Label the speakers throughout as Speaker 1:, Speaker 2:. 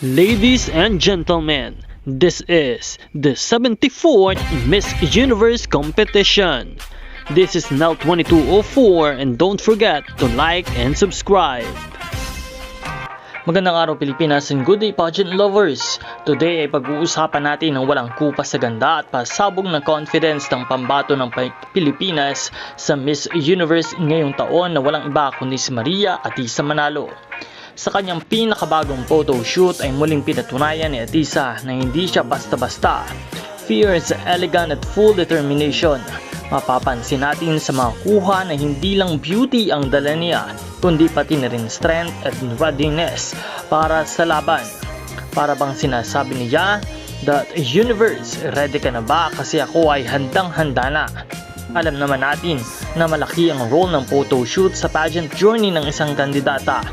Speaker 1: Ladies and gentlemen, this is the 74th Miss Universe competition. This is now 2204 and don't forget to like and subscribe. Magandang araw Pilipinas and good day pageant lovers! Today ay pag-uusapan natin ang walang kupas sa ganda at pasabog ng confidence ng pambato ng Pilipinas sa Miss Universe ngayong taon na walang iba kundi si Maria Atisa Manalo. Sa kanyang pinakabagong photoshoot ay muling pinatunayan ni Atisa na hindi siya basta-basta. Fierce, elegant at full determination. Mapapansin natin sa mga kuha na hindi lang beauty ang dala niya, kundi pati na rin strength at readiness para sa laban. Para bang sinasabi niya that universe, ready ka na ba kasi ako ay handang-handa na. Alam naman natin na malaki ang role ng photoshoot sa pageant journey ng isang kandidata.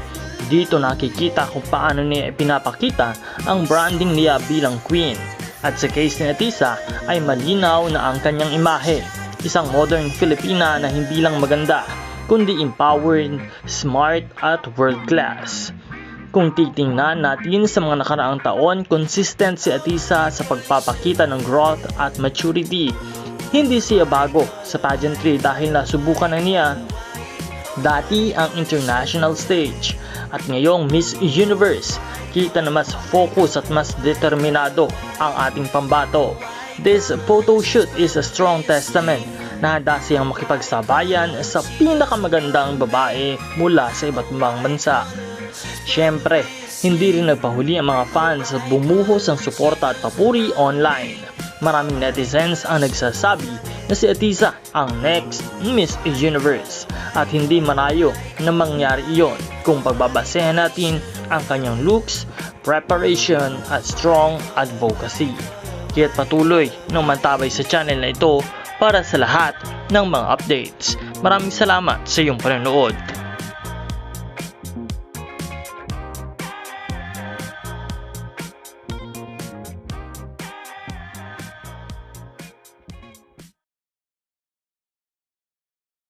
Speaker 1: Dito nakikita kung paano niya ipinapakita ang branding niya bilang queen. At sa case ni Atisa ay malinaw na ang kanyang imahe. Isang modern Filipina na hindi lang maganda, kundi empowered, smart at world class. Kung titingnan natin sa mga nakaraang taon, consistent si Atisa sa pagpapakita ng growth at maturity. Hindi siya bago sa pageantry dahil nasubukan na niya dati ang international stage at ngayong Miss Universe. Kita na mas focus at mas determinado ang ating pambato. This photoshoot is a strong testament na handa siyang makipagsabayan sa pinakamagandang babae mula sa iba't ibang bansa. Siyempre, hindi rin nagpahuli ang mga fans at bumuhos ang suporta at papuri online. Maraming netizens ang nagsasabi na si Atisa ang next Miss Universe at hindi malayo na mangyari iyon kung pagbabasehan natin ang kanyang looks, preparation at strong advocacy. Kaya't patuloy nang mantabay sa channel na ito para sa lahat ng mga updates. Maraming salamat sa iyong panonood.